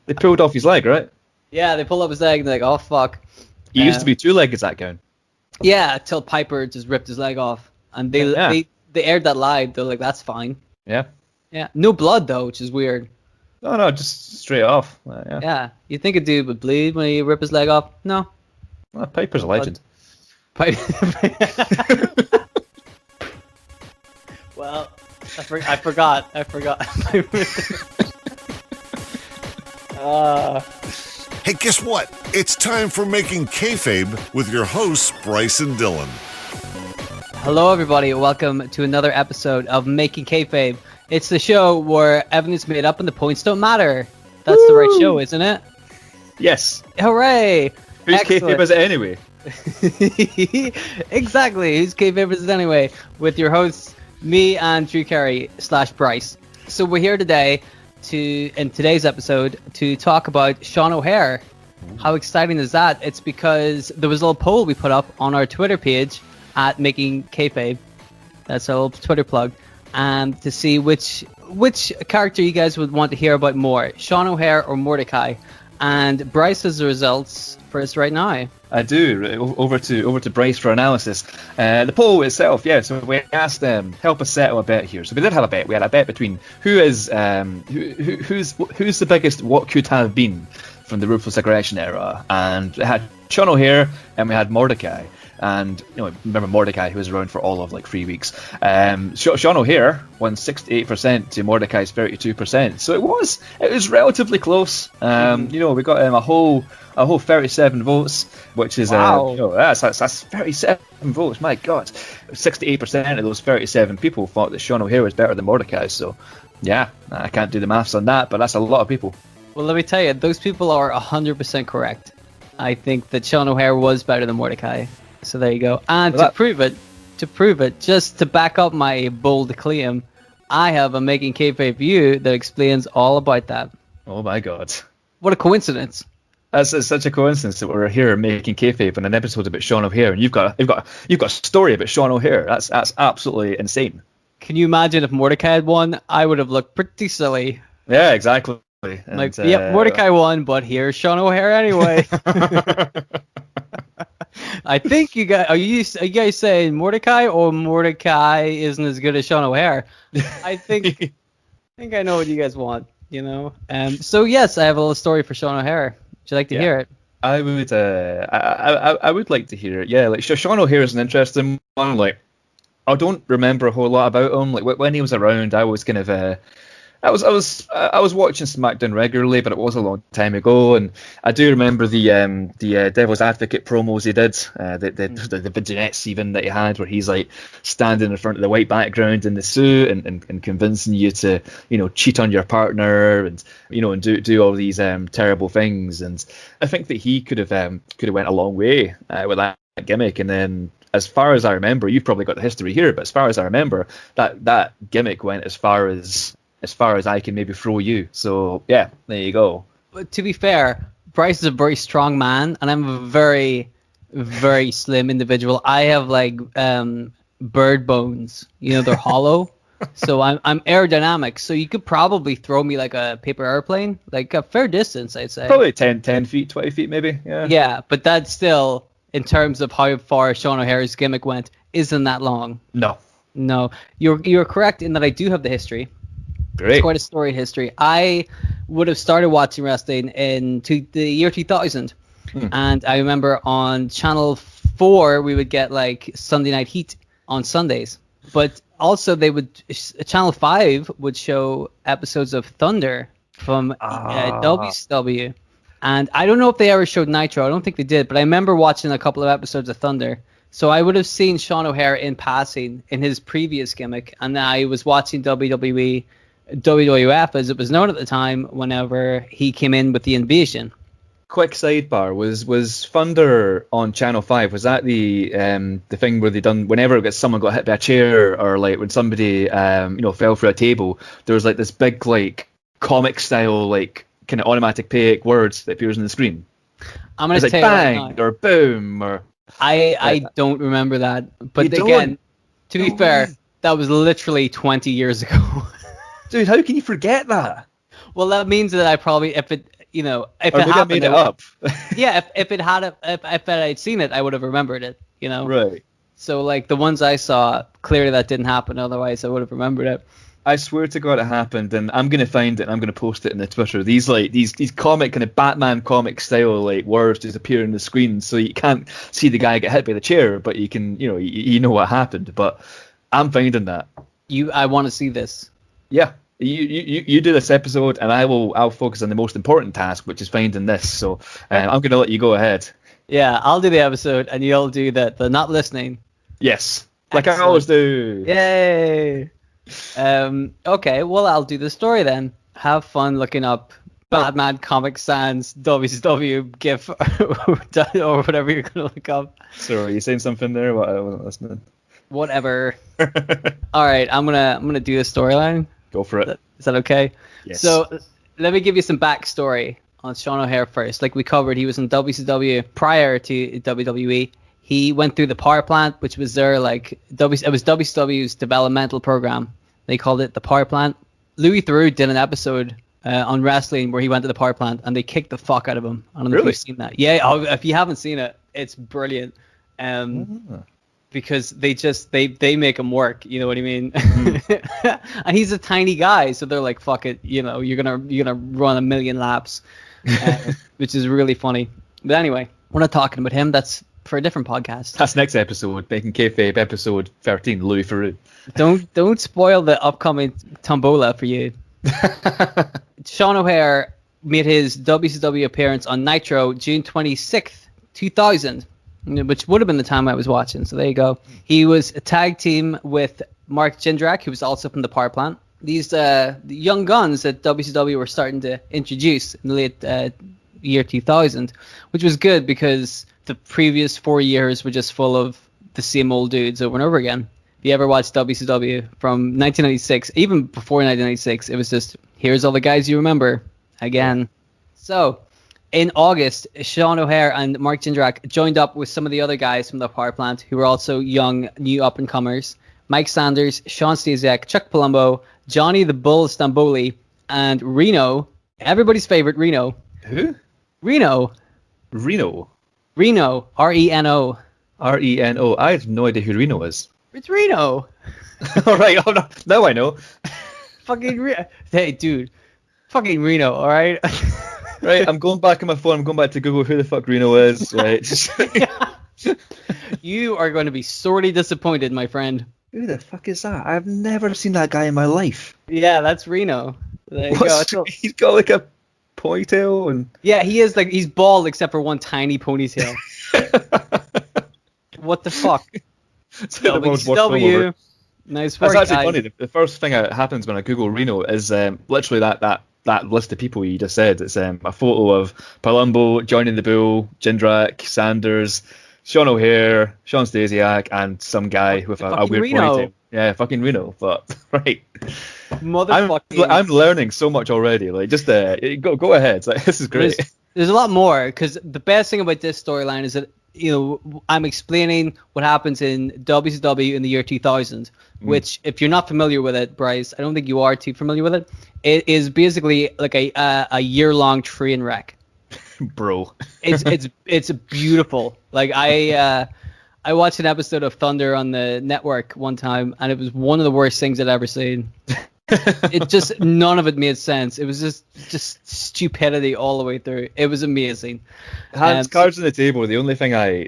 They pulled off his leg, right? Yeah, they pull up his leg and they're like, oh fuck. He used to be two-legged, that guy. Yeah, till Piper just ripped his leg off, and they aired that live. They're like, that's fine. Yeah. Yeah, no blood though, which is weird. No, just straight off. Yeah, you think a dude would bleed when he rip his leg off? No. Well, Piper's a legend. Well, I forgot. Hey, guess what? It's time for Making Kayfabe with your hosts, Bryce and Dylan. Hello, everybody. Welcome to another episode of Making Kayfabe. It's the show where everything's made up and the points don't matter. That's Woo! The right show, isn't it? Yes. Hooray! Whose Kayfabe is it anyway? Exactly. Whose Kayfabe is it anyway? With your hosts, me and Drew Carey / Bryce. So we're here today in today's episode to talk about Sean O'Hare. How exciting is that? It's because there was a little poll we put up on our Twitter page at Making Kayfabe. That's our little Twitter plug. And to see which character you guys would want to hear about more, Sean O'Hare or Mordecai. And Bryce has the results for us right now. I do. Over to Bryce for analysis. The poll itself, yeah. So we asked them, help us settle a bet here. So we did have a bet. We had a bet between who's the biggest what could have been from the Ruthless Aggression era, and we had Sean O'Hare and we had Mordecai. And remember Mordecai, who was around for all of like 3 weeks. Sean O'Hare won 68% to Mordecai's 32%. So it was relatively close. We got a whole 37 votes, which is wow. That's 37 votes. My God, 68% of those 37 people thought that Sean O'Hare was better than Mordecai. So yeah, I can't do the maths on that, but that's a lot of people. Well, let me tell you, those people are 100% correct. I think that Sean O'Hare was better than Mordecai. So there you go. And to prove it, just to back up my bold claim, I have a Making Kayfabe view that explains all about that. Oh my God! What a coincidence! It's such a coincidence that we're here making Kayfabe in an episode about Sean O'Hare, and you've got a story about Sean O'Hare. That's absolutely insane. Can you imagine if Mordecai had won? I would have looked pretty silly. Yeah, exactly. And, yep, Mordecai won, but here's Sean O'Hare anyway. I think you guys are you guys saying Mordecai or Mordecai isn't as good as Sean O'Hare? I think I know what you guys want, So yes, I have a little story for Sean O'Hare. Would you like to hear it? I would. I would like to hear it. Yeah, like Sean O'Hare is an interesting one. Like, I don't remember a whole lot about him. Like when he was around, I was kind of I was watching SmackDown regularly, but it was a long time ago, and I do remember the Devil's Advocate promos he did, the vignettes even that he had, where he's like standing in front of the white background in the suit and convincing you to cheat on your partner and do all these terrible things. And I think that he could have went a long way with that gimmick. And then, as far as I remember, you've probably got the history here, but as far as I remember, that gimmick went as far as I can maybe throw you. So yeah, there you go. But to be fair, Bryce is a very strong man, and I'm a very, very slim individual. I have like bird bones. They're hollow. So I'm aerodynamic. So you could probably throw me like a paper airplane, like a fair distance, I'd say. Probably 10 feet, 20 feet maybe. Yeah. Yeah, but that's still, in terms of how far Sean O'Hare's gimmick went, isn't that long. No. You're correct in that I do have the history. Great. It's quite a storied history. I would have started watching wrestling in the year 2000. And I remember on Channel 4, we would get like Sunday Night Heat on Sundays. But also Channel 5 would show episodes of Thunder from WCW. And I don't know if they ever showed Nitro. I don't think they did. But I remember watching a couple of episodes of Thunder. So I would have seen Sean O'Hare in passing in his previous gimmick. And I was watching WWF, as it was known at the time, whenever he came in with the Invasion. Quick sidebar: was Thunder on Channel 5? Was that the thing where they done whenever someone got hit by a chair, or like when somebody fell through a table, there was like this big like comic style like kind of onomatopoeic words that appears on the screen? I'm gonna say bang right now, or boom or. I don't remember that, but again, to be fair, that was literally 20 years ago. Dude, how can you forget that? Well, that means that I probably, if it, if or it maybe I made happened, it up. yeah, if I'd seen it, I would have remembered it. Right. So like the ones I saw, clearly that didn't happen. Otherwise, I would have remembered it. I swear to God it happened, and I'm gonna find it and I'm gonna post it in the Twitter. These comic kind of Batman comic style like words just appear on the screen, so you can't see the guy get hit by the chair, but you can, you know what happened. But I'm finding that. I want to see this. Yeah, you do this episode, and I'll focus on the most important task, which is finding this. So I'm gonna let you go ahead. Yeah, I'll do the episode, and you'll do the not listening. Yes, like Excellent. I always do. Yay! Okay, well, I'll do the story then. Have fun looking up Batman Comic Sans WCW GIF or whatever you're gonna look up. So are you saying something there? What, I wasn't listening. Whatever. All right, I'm gonna do the storyline. Go for it. Is that okay? Yes. So let me give you some backstory on Sean O'Haire first. Like we covered, he was in WCW prior to WWE. He went through the power plant, which was their it was WCW's developmental program. They called it the power plant. Louis Theroux did an episode on wrestling where he went to the power plant and they kicked the fuck out of him. I don't know if you've seen that. Yeah, if you haven't seen it, it's brilliant. Because they make him work, you know what I mean? And he's a tiny guy, so they're like, fuck it, you're gonna run a million laps, which is really funny. But anyway, we're not talking about him. That's for a different podcast. That's next episode, Making Kayfabe, episode 13, Louis Theroux. Don't spoil the upcoming tombola for you. Sean O'Haire made his WCW appearance on Nitro June 26th, 2000, which would have been the time I was watching. So there you go. He was a tag team with Mark Jindrak, who was also from the power plant. These the young guns that WCW were starting to introduce in the late year 2000, which was good because the previous 4 years were just full of the same old dudes over and over again. If you ever watched WCW from 1996, even before 1996, it was just, here's all the guys you remember again. So in August, Sean O'Haire and Mark Jindrak joined up with some of the other guys from the power plant who were also young, new up-and-comers. Mike Sanders, Sean Stasiak, Chuck Palumbo, Johnny the Bull Stamboli, and Reno, everybody's favorite Reno. Who? Reno, Reno. Reno, R-E-N-O. R-E-N-O. I have no idea who Reno is. It's Reno. All right, oh, no, now I know. Hey, dude. Fucking Reno, all right? Right, I'm going back on my phone. I'm going back to Google who the fuck Reno is. Right. You are going to be sorely disappointed, my friend. Who the fuck is that? I've never seen that guy in my life. Yeah, that's Reno. There you go. He's got like a ponytail and... Yeah, he's bald except for one tiny ponytail. What the fuck? WCW. Nice work. That's actually funny. The first thing that happens when I Google Reno is literally that list of people you just said. It's a photo of Palumbo, Johnny the Bull, Jindrak, Sanders, Sean O'Haire, Sean Stasiak, and some guy with a weird ponytail. Yeah, fucking Reno. But right, motherfucking. I'm learning so much already. Like, just go ahead. Like, this is great. There's a lot more, because the best thing about this storyline is that I'm explaining what happens in WCW in the year 2000, which, if you're not familiar with it, Bryce, I don't think you are too familiar with it. It is basically like a year-long train wreck. Bro. It's beautiful. Like I watched an episode of Thunder on the network one time, and it was one of the worst things I'd ever seen. It just, none of it made sense. It was just stupidity all the way through. It was amazing. Cards on the table. The only thing I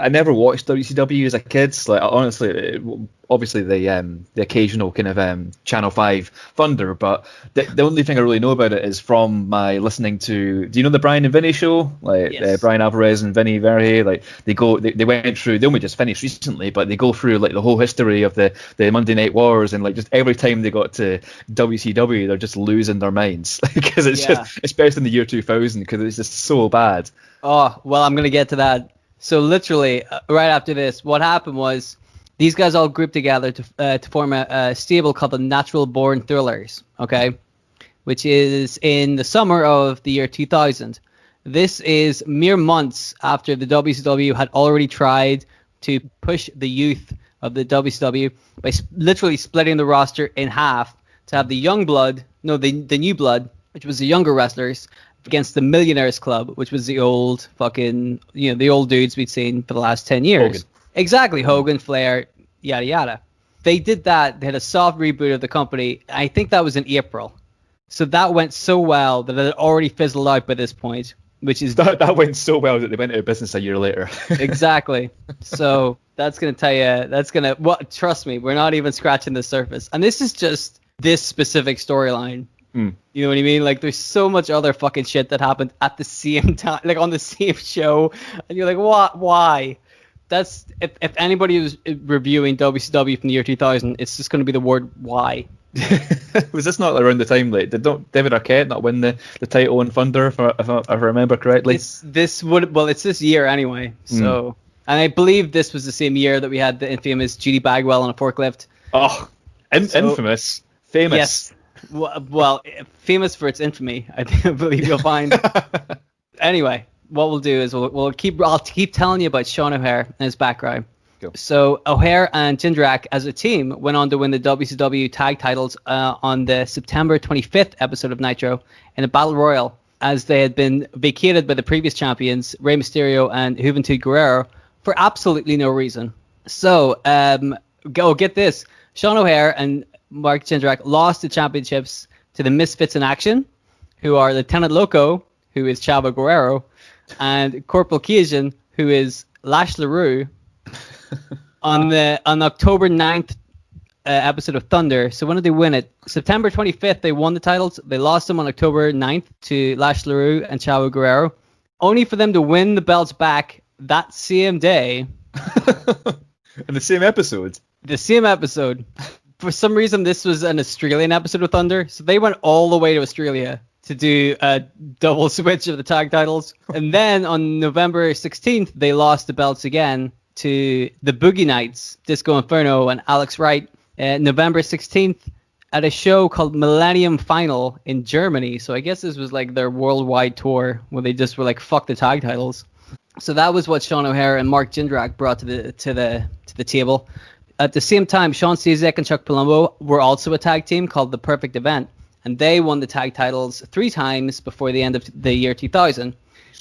never watched WCW as a kid. Like, honestly, obviously the occasional kind of Channel 5 Thunder, but the only thing I really know about it is from my listening to, do you know the Brian and Vinny show? Like, yes. Brian Alvarez and Vinny Verhey, like they went through, they only just finished recently, but they go through like the whole history of the Monday Night Wars, and like just every time they got to WCW, they're just losing their minds because it's just, especially in the year 2000, because it's just so bad. Oh, well, I'm going to get to that. So literally, right after this, what happened was these guys all grouped together to form a stable called the Natural Born Thrillers, okay? Which is in the summer of the year 2000. This is mere months after the WCW had already tried to push the youth of the WCW by literally splitting the roster in half to have the new blood which was the younger wrestlers, against the Millionaires Club, which was the old fucking, the old dudes we'd seen for the last 10 years. Hogan. Exactly, Hogan, Flair, yada yada. They did that. They had a soft reboot of the company. I think that was in April. So that went so well that it had already fizzled out by this point, which is... That went so well that they went out of business a year later. Exactly. So that's going to tell you, trust me, we're not even scratching the surface. And this is just this specific storyline. You know what I mean? Like, there's so much other fucking shit that happened at the same time, like on the same show, and you're like, what? Why? That's if anybody was reviewing WCW from the year 2000, it's just going to be the word why. Was this not around the time did David Arquette not win the title in Thunder, if I remember correctly? It's this year anyway. So, and I believe this was the same year that we had the infamous Judy Bagwell on a forklift. Oh, infamous, famous. Yes. Well, famous for its infamy, I believe you'll find. Anyway, what we'll do is I'll keep telling you about Sean O'Haire and his background. Go. So O'Haire and Jindrak as a team went on to win the WCW tag titles on the September 25th episode of Nitro in a battle royal, as they had been vacated by the previous champions Rey Mysterio and Juventud Guerrero for absolutely no reason. So get this, Sean O'Haire and Mark Jindrak lost the championships to the Misfits in Action, who are Lieutenant Loco, who is Chavo Guerrero, and Corporal Cajun, who is Lash LaRue, on October 9th episode of Thunder. So when did they win it? September 25th, they won the titles. They lost them on October 9th to Lash LaRue and Chavo Guerrero, only for them to win the belts back that same day. In the same episode? The same episode. For some reason, this was an Australian episode of Thunder, so they went all the way to Australia to do a double switch of the tag titles. And then on November 16th, they lost the belts again to the Boogie Nights, Disco Inferno and Alex Wright, November 16th at a show called Millennium Final in Germany. So I guess this was like their worldwide tour where they just were like, fuck the tag titles. So that was what Sean O'Haire and Mark Jindrak brought to the table. At the same time, Sean Stasiak and Chuck Palumbo were also a tag team called The Perfect Event, and they won the tag titles 3 times before the end of the year 2000.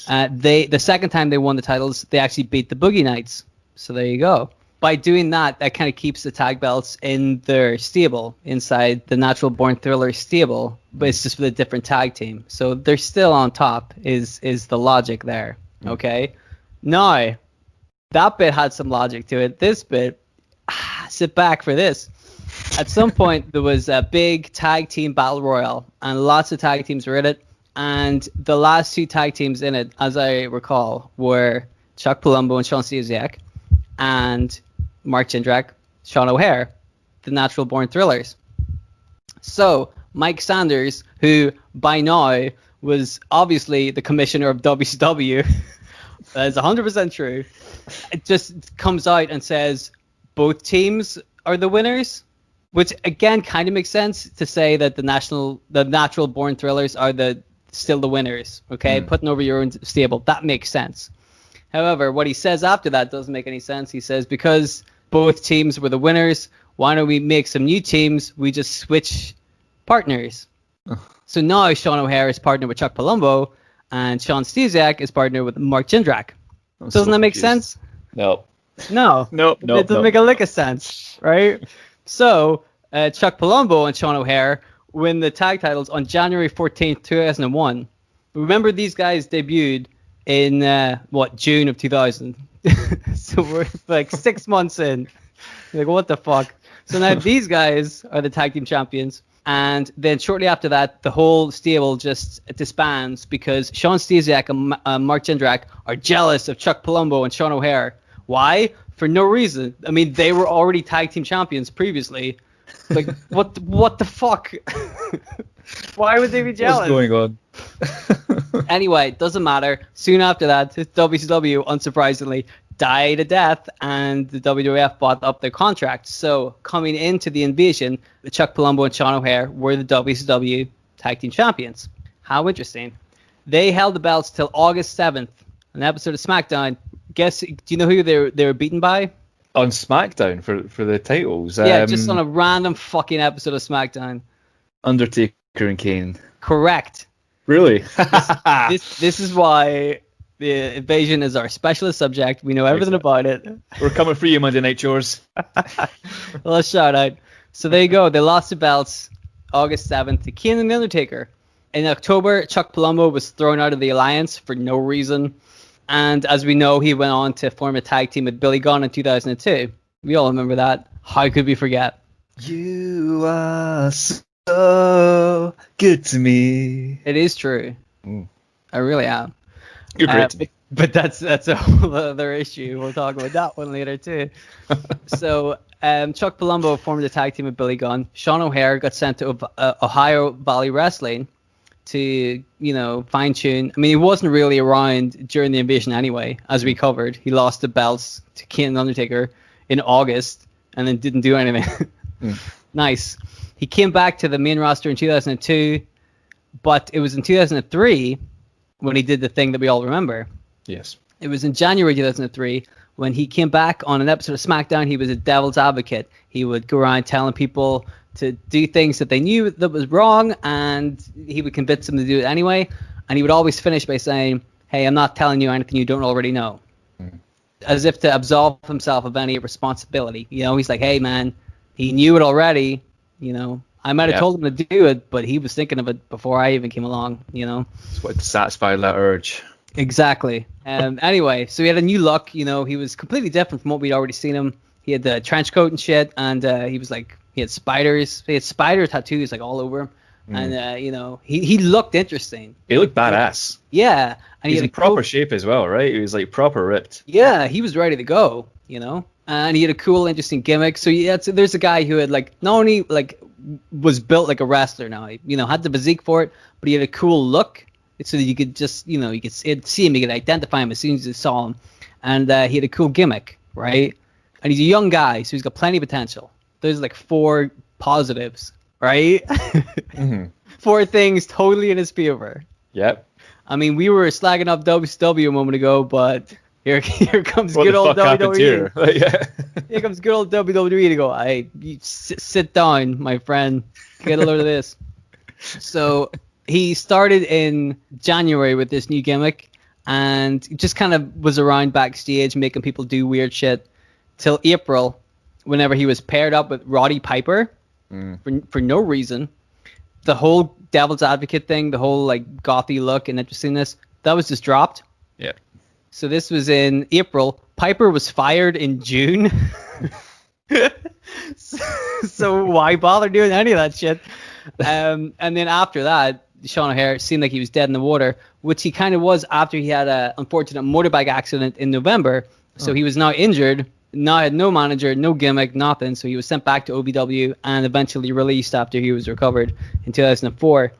The second time they won the titles, they actually beat the Boogie Nights. So there you go. By doing that kind of keeps the tag belts in their stable, inside the Natural Born Thriller stable, but it's just with a different tag team. So they're still on top is the logic there, okay? Now, that bit had some logic to it. This bit... sit back for this. At some point, there was a big tag team battle royal, and lots of tag teams were in it. And the last 2 tag teams in it, as I recall, were Chuck Palumbo and Sean Stasiak, and Mark Jindrak, Sean O'Haire, the Natural Born Thrillers. So Mike Sanders, who by now was obviously the commissioner of WCW, that's 100% true, it just comes out and says, both teams are the winners, which again kind of makes sense to say that the Natural Born Thrillers are still the winners. Okay, putting over your own stable, that makes sense. However, what he says after that doesn't make any sense. He says because both teams were the winners, why don't we make some new teams? We just switch partners. So now Sean O'Haire is partnered with Chuck Palumbo, and Sean Stasiak is partnered with Mark Jindrak. Doesn't that make sense? No. No, it doesn't make a lick of sense, right? So Chuck Palumbo and Sean O'Haire win the tag titles on January 14th, 2001. Remember, these guys debuted in June of 2000. So we're like 6 months in. Like, what the fuck? So now these guys are the tag team champions. And then shortly after that, the whole stable just disbands because Sean Stasiak and Mark Jindrak are jealous of Chuck Palumbo and Sean O'Haire. Why? For no reason. I mean, they were already tag team champions previously. Like, what the fuck? Why would they be jealous? What's going on? Anyway, doesn't matter. Soon after that, WCW, unsurprisingly, died a death, and the WWF bought up their contract. So, coming into the invasion, Chuck Palumbo and Sean O'Haire were the WCW tag team champions. How interesting. They held the belts till August 7th, an episode of SmackDown. Do you know who they were beaten by? On SmackDown for the titles. Yeah, just on a random fucking episode of SmackDown. Undertaker and Kane. Correct. Really? This is why the invasion is our specialist subject. We know everything about it. We're coming for you, Monday Night Chores. Let's shout out. So there you go. They lost the belts August 7th to Kane and The Undertaker. In October, Chuck Palumbo was thrown out of the alliance for no reason. And as we know, he went on to form a tag team with Billy Gunn in 2002. We all remember that. How could we forget? You are so good to me. It is true. I really am. You're great to me. But that's a whole other issue. We'll talk about that one later too. So Chuck Palumbo formed a tag team with Billy Gunn. Sean O'Haire got sent to Ohio Valley Wrestling to, fine tune. I mean, he wasn't really around during the invasion anyway, as we covered. He lost the belts to Kane and Undertaker in August and then didn't do anything. Nice. He came back to the main roster in 2002, but it was in 2003 when he did the thing that we all remember. Yes. It was in January 2003 when he came back on an episode of SmackDown. He was a devil's advocate. He would go around telling people to do things that they knew that was wrong, and he would convince them to do it anyway. And he would always finish by saying, "Hey, I'm not telling you anything you don't already know," as if to absolve himself of any responsibility. He's like, "Hey, man, he knew it already. I might have told him to do it, but he was thinking of it before I even came along." It's what to satisfy that urge. Exactly. Anyway, so he had a new look. He was completely different from what we'd already seen him. He had the trench coat and shit, and he was like, he had spiders. He had spider tattoos like all over him, and he looked interesting. He looked badass. Yeah, and he's in proper shape as well, right? He was like proper ripped. Yeah, he was ready to go. And he had a cool, interesting gimmick. So there's a guy who had not only was built like a wrestler now, had the physique for it, but he had a cool look. So that you could just, you could see him, you could identify him as soon as you saw him. And he had a cool gimmick, right? And he's a young guy, so he's got plenty of potential. There's 4 positives, right? 4 things totally in his favor. Yep. I mean, we were slagging up WCW a moment ago, but here comes good old WWE. Here comes good old WWE to go, "Hey, you sit down, my friend. Get a load of this." So he started in January with this new gimmick and just kind of was around backstage making people do weird shit till April, whenever he was paired up with Roddy Piper for no reason. The whole devil's advocate thing, the whole gothy look and interestingness, that was just dropped. Yeah. So this was in April. Piper was fired in June. So why bother doing any of that shit? And then after that, Sean O'Haire seemed like he was dead in the water, which he kind of was after he had an unfortunate motorbike accident in November. So he was now injured, now had no manager, no gimmick, nothing. So he was sent back to OVW and eventually released after he was recovered in 2004.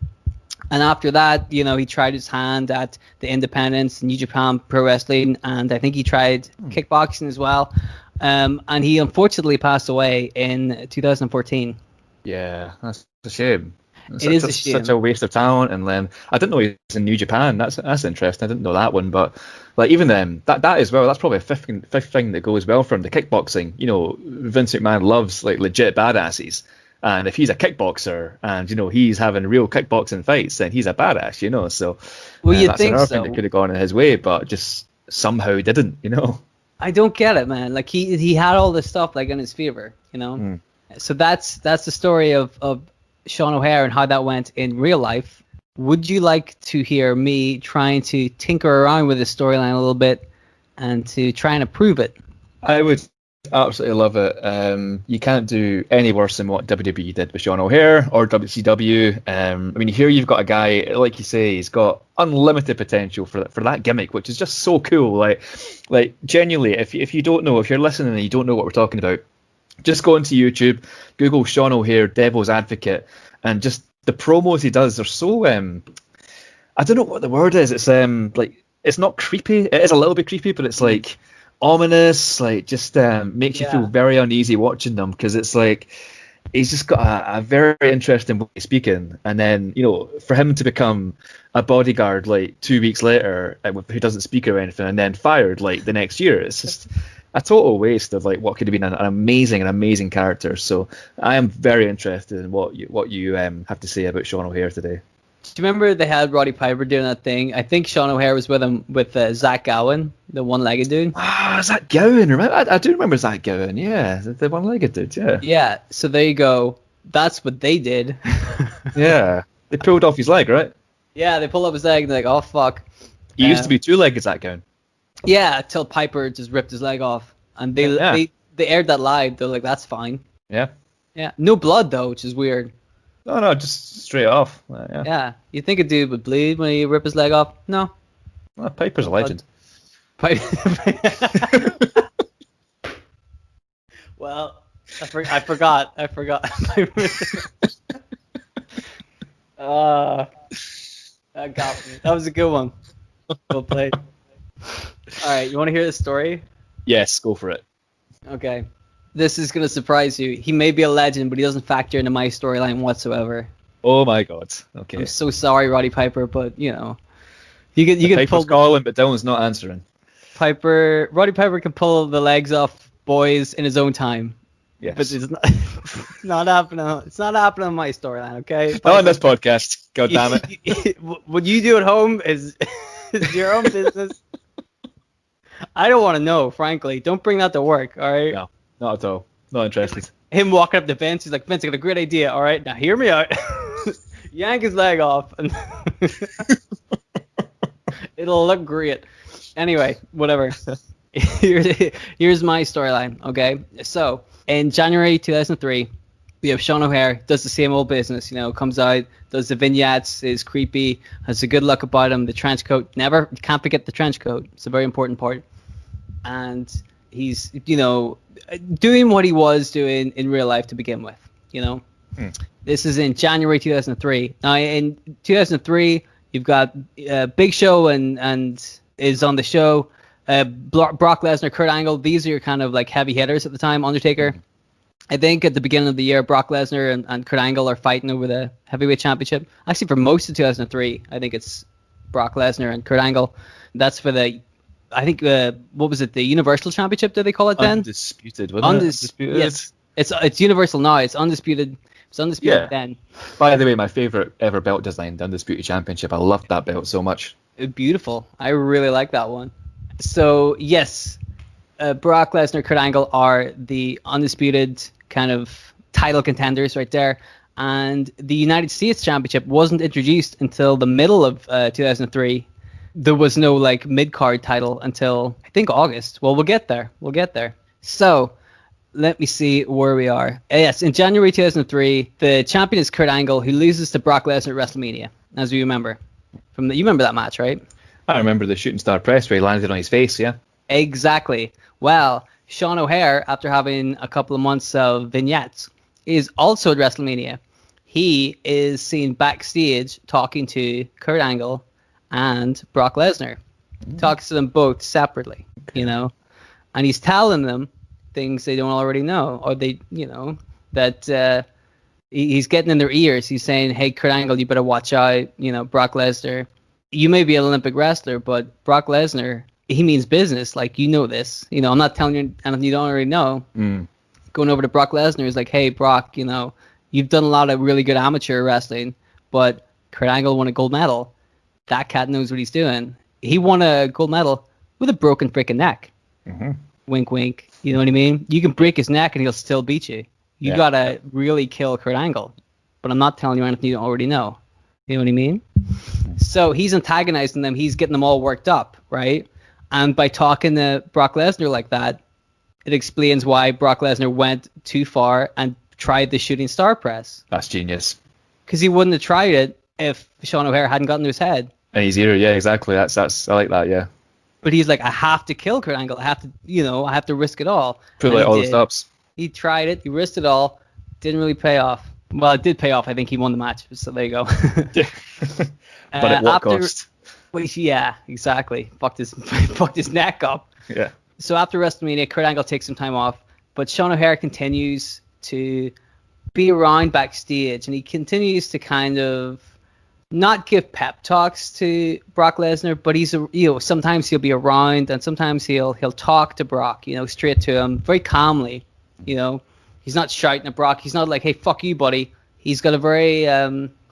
And after that, he tried his hand at the Independents, New Japan Pro Wrestling, and I think he tried kickboxing as well. And he unfortunately passed away in 2014. Yeah, that's a shame. It is a shame. Such a waste of talent. And then I didn't know he was in New Japan. That's interesting. I didn't know that one. But even then, that as well, that's probably a fifth thing that goes well for him. The kickboxing. Vince McMahon loves legit badasses. And if he's a kickboxer and he's having real kickboxing fights, then he's a badass. So you that's think another so? thing that could have gone in his way, but just somehow didn't. I don't get it, man. He had all this stuff in his favor. So that's the story of Sean O'Haire and how that went in real life. Would you like to hear me trying to tinker around with the storyline a little bit and to try and improve it? I would absolutely love it. You can't do any worse than what WWE did with Sean O'Haire or WCW. Here you've got a guy, like you say, he's got unlimited potential for that gimmick, which is just so cool. Like genuinely, if you don't know, if you're listening and you don't know what we're talking about, just go into YouTube, Google Sean O'Haire Devil's Advocate, and just the promos he does are so I don't know what the word is. It's it's not creepy. It is a little bit creepy, but it's ominous. Just makes you feel very uneasy watching them, because it's he's just got a very interesting way of speaking. And then for him to become a bodyguard 2 weeks later who doesn't speak or anything, and then fired the next year, it's just a total waste of what could have been an amazing character. So I am very interested in what you have to say about Sean O'Haire today. Do you remember they had Roddy Piper doing that thing? I think Sean O'Haire was with him with Zach Gowen, the one-legged dude. Ah, Zach Gowen. Remember? I do remember Zach Gowen. Yeah, the one-legged dude. Yeah. Yeah. So there you go. That's what they did. Yeah. They pulled off his leg, right? Yeah, they pulled up his leg and they're like, oh fuck. He used to be two-legged, Zach Gowen. Yeah, till Piper just ripped his leg off, and they aired that live. They're like, that's fine. Yeah. Yeah. No blood though, which is weird. No, just straight off. Yeah. You think a dude would bleed when he rip his leg off? No. Well, Piper's a legend. Well, I forgot. That got me. That was a good one. Well played. All right, you want to hear the story? Yes, go for it. Okay. This is going to surprise you. He may be a legend, but he doesn't factor into my storyline whatsoever. Oh my god. Okay. I'm so sorry, Roddy Piper, but you know, you can Piper's pull calling, but Dylan's not answering. Roddy Piper can pull the legs off boys in his own time. Yes. But it's not, not happening. It's not happening on my storyline, okay? Not on this podcast. God damn it. What you do at home is your own business. I don't want to know, frankly. Don't bring that to work, all right? No, not at all. Not interested. Him walking up to Vince, he's like, Vince, I got a great idea, all right? Now hear me out. Yank his leg off, and it'll look great. Anyway, whatever. Here's my storyline, okay? So, in January 2003, we have Sean O'Haire, does the same old business, you know, comes out, does the vignettes, is creepy, has a good look about him, the trench coat, can't forget the trench coat, it's a very important part. And he's, you know, doing what he was doing in real life to begin with, you know. This is in January 2003. Now, in 2003, you've got Big Show and is on the show. Brock Lesnar, Kurt Angle, these are your kind of like heavy hitters at the time. Undertaker. I think at the beginning of the year, Brock Lesnar and Kurt Angle are fighting over the heavyweight championship. Actually, for most of 2003, I think it's Brock Lesnar and Kurt Angle. That's for the, I think, what was it, the Universal Championship, did they call it then? Undisputed, wasn't it? Undisputed. Yes, it's Universal now. It's undisputed. It's undisputed then. By the way, my favorite ever belt design, the Undisputed Championship. I loved that belt so much. Beautiful. I really like that one. So, yes, Brock Lesnar, Kurt Angle are the undisputed kind of title contenders right there. And the United States Championship wasn't introduced until the middle of 2003. There was no like mid-card title until, I think, August. Well, we'll get there. So, let me see where we are. Yes, in January 2003, the champion is Kurt Angle, who loses to Brock Lesnar at WrestleMania, as you remember. You remember that match, right? I remember the shooting star press where he landed on his face, yeah. Exactly. Well, Sean O'Haire, after having a couple of months of vignettes, is also at WrestleMania. He is seen backstage talking to Kurt Angle and Brock Lesnar. Talks to them both separately, you know, and he's telling them things they don't already know, or they, you know, that he's getting in their ears. He's saying, hey, Kurt Angle, you better watch out, you know, Brock Lesnar. You may be an Olympic wrestler, but Brock Lesnar, he means business. Like, you know this. You know, I'm not telling you anything you don't already know. Going over to Brock Lesnar is like, hey, Brock, you know, you've done a lot of really good amateur wrestling, but Kurt Angle won a gold medal. That cat knows what he's doing. He won a gold medal with a broken freaking neck. Wink, wink. You know what I mean? You can break his neck and he'll still beat you. You gotta really kill Kurt Angle. But I'm not telling you anything you don't already know. You know what I mean? So he's antagonizing them. He's getting them all worked up, right? And by talking to Brock Lesnar like that, it explains why Brock Lesnar went too far and tried the shooting star press. That's genius. Because he wouldn't have tried it if Sean O'Haire hadn't gotten to his head. And his ear, yeah, exactly. That's I like that, yeah. But he's like, I have to kill Kurt Angle. I have to risk it all. Put like all the stops. He tried it. He risked it all. Didn't really pay off. Well, it did pay off. I think he won the match. So there you go. But at what cost? Well, yeah, exactly. Fucked his neck up. Yeah. So after WrestleMania, Kurt Angle takes some time off, but Sean O'Haire continues to be around backstage, and he continues to kind of not give pep talks to Brock Lesnar, but he's sometimes he'll be around, and sometimes he'll talk to Brock, straight to him, very calmly. He's not shouting at Brock. He's not like, "Hey, fuck you, buddy." He's got a very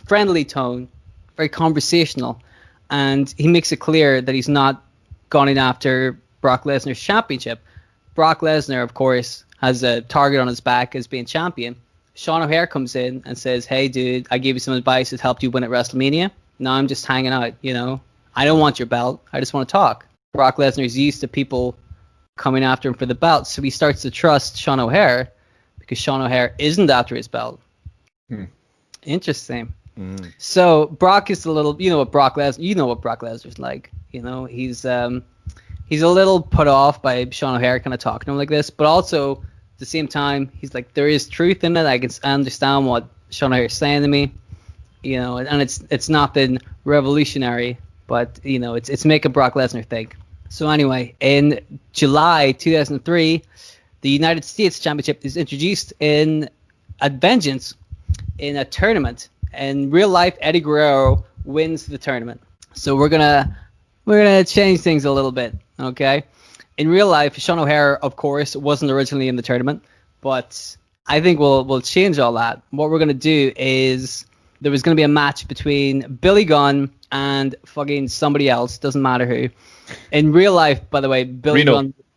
friendly tone, very conversational, and he makes it clear that he's not gone in after Brock Lesnar's championship. Brock Lesnar, of course, has a target on his back as being champion. Sean O'Haire comes in and says, hey, dude, I gave you some advice that helped you win at WrestleMania. Now I'm just hanging out, you know. I don't want your belt. I just want to talk. Brock Lesnar is used to people coming after him for the belt, so he starts to trust Sean O'Haire because Sean O'Haire isn't after his belt. Interesting. So Brock is a little, you know what Brock Lesnar's like. You know, he's a little put off by Sean O'Haire kind of talking to him like this, but also at the same time, he's like, there is truth in it. I can understand what Sean O'Haire is saying to me, you know, and it's nothing revolutionary, but you know, it's making Brock Lesnar think. So anyway, in July 2003, the United States Championship is introduced at Vengeance in a tournament. In real life, Eddie Guerrero wins the tournament. So we're gonna change things a little bit, okay? In real life, Sean O'Haire, of course, wasn't originally in the tournament, but I think we'll change all that. What we're gonna do is there was gonna be a match between Billy Gunn and fucking somebody else, doesn't matter who. In real life, by the way,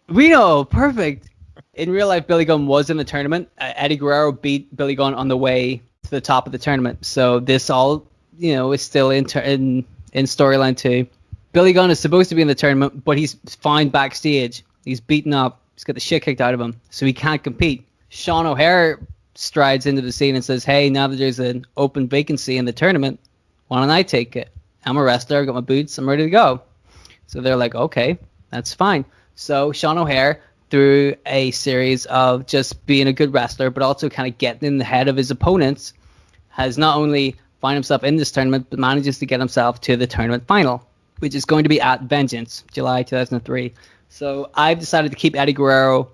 Reno, perfect. In real life, Billy Gunn was in the tournament. Eddie Guerrero beat Billy Gunn on the way to the top of the tournament. So this all, you know, is still in storyline too. Billy Gunn is supposed to be in the tournament, but he's found backstage. He's beaten up. He's got the shit kicked out of him, so he can't compete. Sean O'Haire strides into the scene and says, hey, now that there's an open vacancy in the tournament, why don't I take it? I'm a wrestler. I got my boots. I'm ready to go. So they're like, okay, that's fine. So Sean O'Haire, through a series of just being a good wrestler, but also kind of getting in the head of his opponents, has not only found himself in this tournament, but manages to get himself to the tournament final, which is going to be at Vengeance, July 2003. So I've decided to keep Eddie Guerrero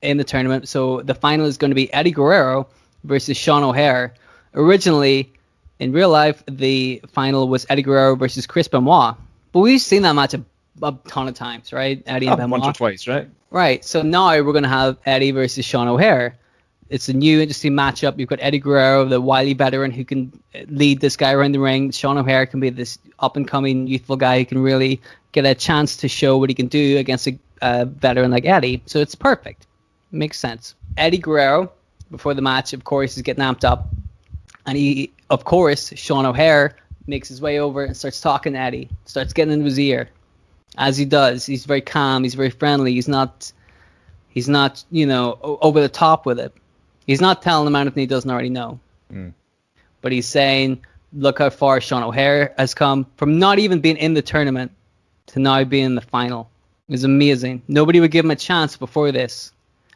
in the tournament. So the final is going to be Eddie Guerrero versus Sean O'Haire. Originally, in real life, the final was Eddie Guerrero versus Chris Benoit. But we've seen that match a ton of times, right? Eddie and Benoit. Once or twice, right? Right. So now we're going to have Eddie versus Sean O'Haire. It's a new, interesting matchup. You've got Eddie Guerrero, the wily veteran who can lead this guy around the ring. Sean O'Haire can be this up-and-coming youthful guy who can really get a chance to show what he can do against a veteran like Eddie. So it's perfect. Makes sense. Eddie Guerrero, before the match, of course, is getting amped up. And Sean O'Haire makes his way over and starts talking to Eddie, starts getting into his ear. As he does, he's very calm, he's very friendly, he's not, you know, over the top with it. He's not telling him anything he doesn't already know. But he's saying, look how far Sean O'Haire has come from not even being in the tournament to now being in the final. It was amazing. Nobody would give him a chance before this.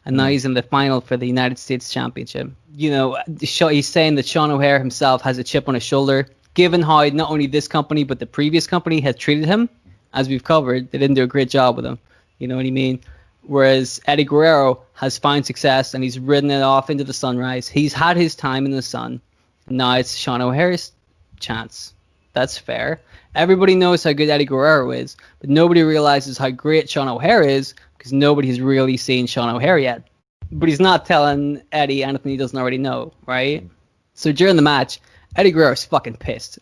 And now he's in the final for the United States Championship. You know, he's saying that Sean O'Haire himself has a chip on his shoulder, given how not only this company, but the previous company had treated him. As we've covered, they didn't do a great job with him. You know what I mean? Whereas Eddie Guerrero has found success and he's ridden it off into the sunrise. He's had his time in the sun. Now it's Sean O'Haire's chance. That's fair. Everybody knows how good Eddie Guerrero is, but nobody realizes how great Sean O'Haire is because nobody has really seen Sean O'Haire yet. But he's not telling Eddie anything he doesn't already know, right? So during the match, Eddie Guerrero's fucking pissed.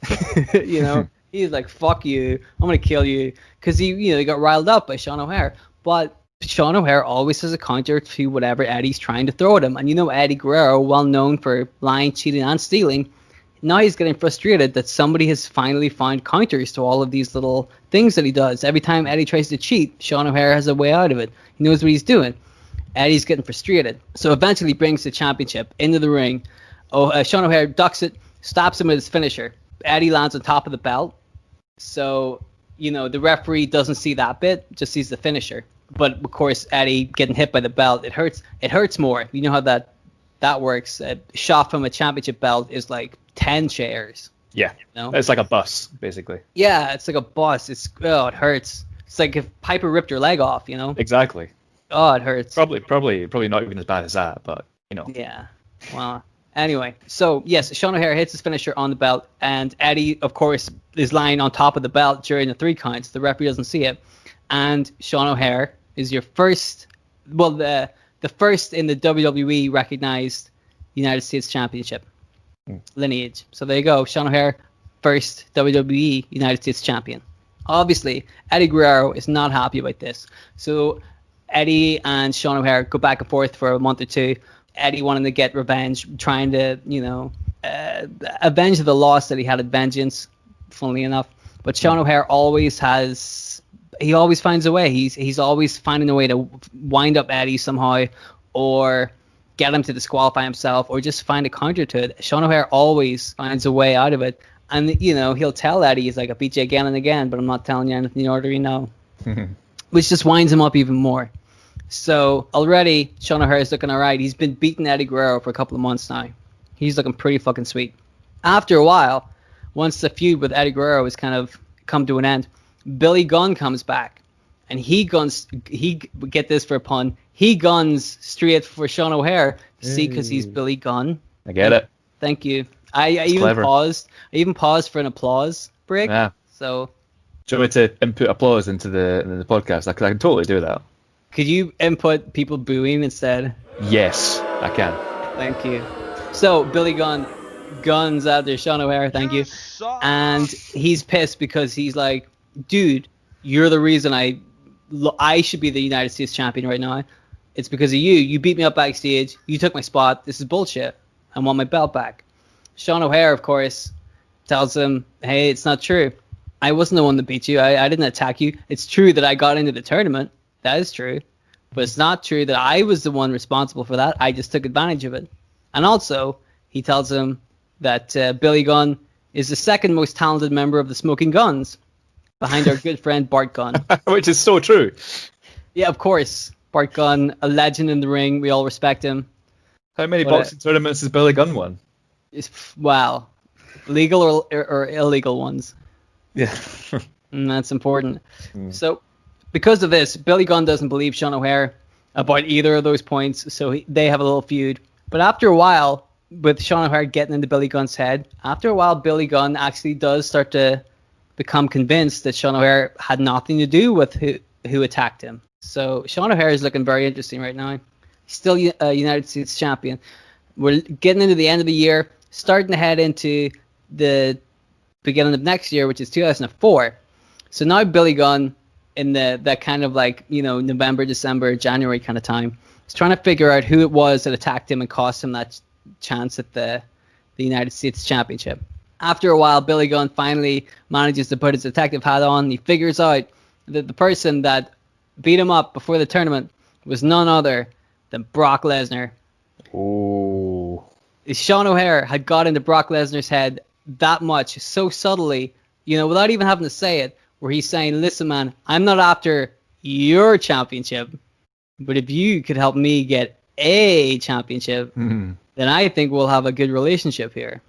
You know? He's like, fuck you, I'm going to kill you. Because he got riled up by Sean O'Haire. But Sean O'Haire always has a counter to whatever Eddie's trying to throw at him. And you know Eddie Guerrero, well known for lying, cheating, and stealing, now he's getting frustrated that somebody has finally found counters to all of these little things that he does. Every time Eddie tries to cheat, Sean O'Haire has a way out of it. He knows what he's doing. Eddie's getting frustrated. So eventually brings the championship into the ring. Sean O'Haire ducks it, stops him with his finisher. Eddie lands on top of the belt. So, you know, the referee doesn't see that bit, just sees the finisher. But, of course, Eddie getting hit by the belt, it hurts. It hurts more. You know how that works. A shot from a championship belt is like 10 chairs. Yeah. You know? It's like a bus, basically. Yeah, it's like a bus. It hurts. It's like if Piper ripped your leg off, you know? Exactly. Oh, it hurts. Probably not even as bad as that, but, you know. Yeah. Well, anyway, so yes, Sean O'Haire hits his finisher on the belt, and Eddie, of course, is lying on top of the belt during the 3 counts. The referee doesn't see it, and Sean O'Haire is your first, well, the first in the WWE recognized United States Championship lineage. So there you go, Sean O'Haire, first WWE United States champion. Obviously, Eddie Guerrero is not happy about this. So Eddie and Sean O'Haire go back and forth for a month or two. Eddie wanting to get revenge, trying to, avenge the loss that he had at Vengeance, funnily enough. But Sean O'Haire always finds a way. He's always finding a way to wind up Eddie somehow, or get him to disqualify himself, or just find a counter to it. Sean O'Haire always finds a way out of it. And, he'll tell Eddie, he's like, I beat you again and again, but I'm not telling you anything you already know. Which just winds him up even more. So already, Sean O'Haire is looking all right. He's been beating Eddie Guerrero for a couple of months now. He's looking pretty fucking sweet. After a while, once the feud with Eddie Guerrero has kind of come to an end, Billy Gunn comes back. And get this for a pun, he guns straight for Sean O'Haire. See, because he's Billy Gunn. I get it. Thank you. I even paused for an applause break. Yeah. So, do you want me to input applause into the podcast? I can totally do that. Could you input people booing instead? Yes, I can. Thank you. So Billy Gunn guns after Sean O'Haire. Thank you. And he's pissed because he's like, dude, you're the reason I should be the United States champion right now. It's because of you. You beat me up backstage. You took my spot. This is bullshit. I want my belt back. Sean O'Haire, of course, tells him, hey, it's not true. I wasn't the one that beat you. I didn't attack you. It's true that I got into the tournament. That is true. But it's not true that I was the one responsible for that. I just took advantage of it. And also, he tells him that Billy Gunn is the second most talented member of the Smoking Guns, behind our good friend Bart Gunn. Which is so true. Yeah, of course. Bart Gunn, a legend in the ring. We all respect him. How many boxing tournaments has Billy Gunn won? Wow. Legal or illegal ones. Yeah. And that's important. So, because of this, Billy Gunn doesn't believe Sean O'Haire about either of those points, so they have a little feud. But after a while, with Sean O'Haire getting into Billy Gunn's head, after a while, Billy Gunn actually does start to become convinced that Sean O'Haire had nothing to do with who attacked him. So Sean O'Haire is looking very interesting right now. He's still a United States champion. We're getting into the end of the year, starting to head into the beginning of next year, which is 2004. So now Billy Gunn, in that kind of November, December, January kind of time, is trying to figure out who it was that attacked him and cost him that chance at the United States Championship. After a while, Billy Gunn finally manages to put his detective hat on. And he figures out that the person that beat him up before the tournament was none other than Brock Lesnar. Oh. Sean O'Haire had got into Brock Lesnar's head that much, so subtly, without even having to say it, where he's saying, listen, man, I'm not after your championship, but if you could help me get a championship, then I think we'll have a good relationship here.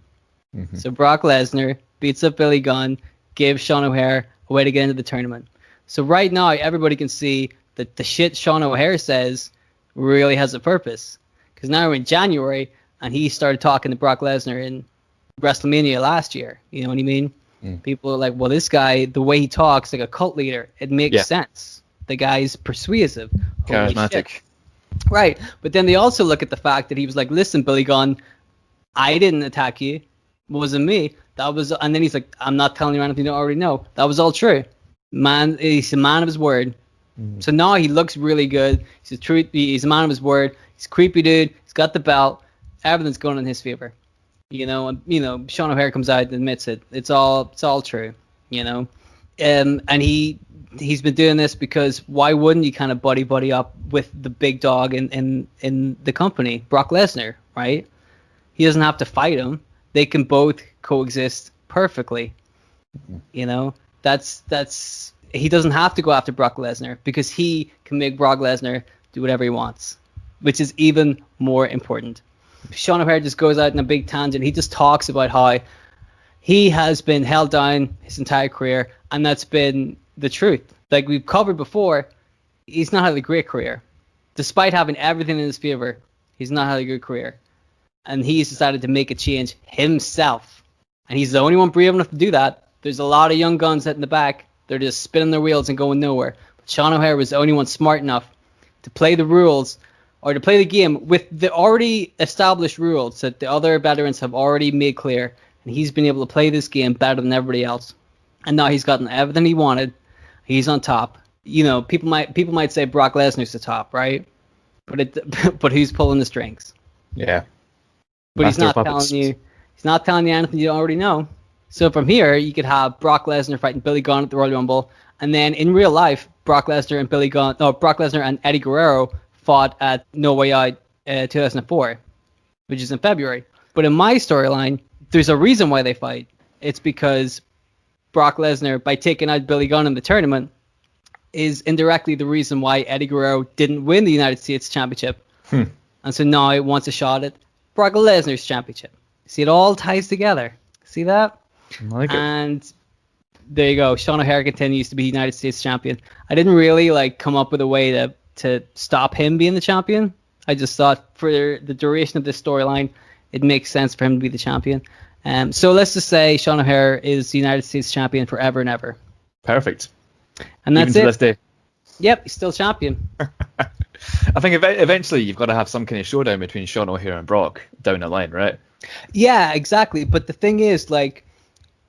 Mm-hmm. So Brock Lesnar beats up Billy Gunn, gives Sean O'Haire a way to get into the tournament. So right now, everybody can see that the shit Sean O'Haire says really has a purpose. Because now we're in January, and he started talking to Brock Lesnar in WrestleMania last year. You know what I mean? People are like, well, this guy, the way he talks like a cult leader, it makes sense. The guy's persuasive. Charismatic. Right. But then they also look at the fact that he was like, listen, Billy Gunn, I didn't attack you. It wasn't me. And then he's like, I'm not telling you anything you don't already know. That was all true. Man, he's a man of his word. So now he looks really good. He's a man of his word. He's a creepy dude. He's got the belt. Everything's going in his favor. Sean O'Haire comes out and admits it. It's all true, and he's been doing this because why wouldn't you kind of buddy up with the big dog in the company, Brock Lesnar, right? He doesn't have to fight him. They can both coexist perfectly. That's he doesn't have to go after Brock Lesnar because he can make Brock Lesnar do whatever he wants, which is even more important. Sean O'Haire just goes out in a big tangent. He just talks about how he has been held down his entire career, and that's been the truth. Like we've covered before, he's not had a great career. Despite having everything in his favor, he's not had a good career. And he's decided to make a change himself. And he's the only one brave enough to do that. There's a lot of young guns out in the back. They're just spinning their wheels and going nowhere. But Sean O'Haire was the only one smart enough to play the rules or to play the game with the already established rules that the other veterans have already made clear and he's been able to play this game better than everybody else. And now he's gotten everything he wanted. He's on top. You know, people might say Brock Lesnar's the top, right? But who's pulling the strings? Yeah. But Master he's puppets. not telling you anything you don't already know. So from here, you could have Brock Lesnar fighting Billy Gunn at the Royal Rumble, and then in real life, Brock Lesnar and Eddie Guerrero fought at No Way Out 2004, which is in February. But in my storyline, there's a reason why they fight. It's because Brock Lesnar, by taking out Billy Gunn in the tournament, is indirectly the reason why Eddie Guerrero didn't win the United States Championship. And so now he wants a shot at Brock Lesnar's championship. See, it all ties together. See that? I like it. And there you go. Sean O'Haire continues to be United States champion. I didn't really come up with a way to stop him being the champion. I just thought for the duration of this storyline, it makes sense for him to be the champion. So let's just say Sean O'Haire is the United States champion forever and ever. Perfect. And that's Even to it. this day. Yep, he's still champion. I think eventually you've got to have some kind of showdown between Sean O'Haire and Brock down the line, right? Yeah, exactly. But the thing is,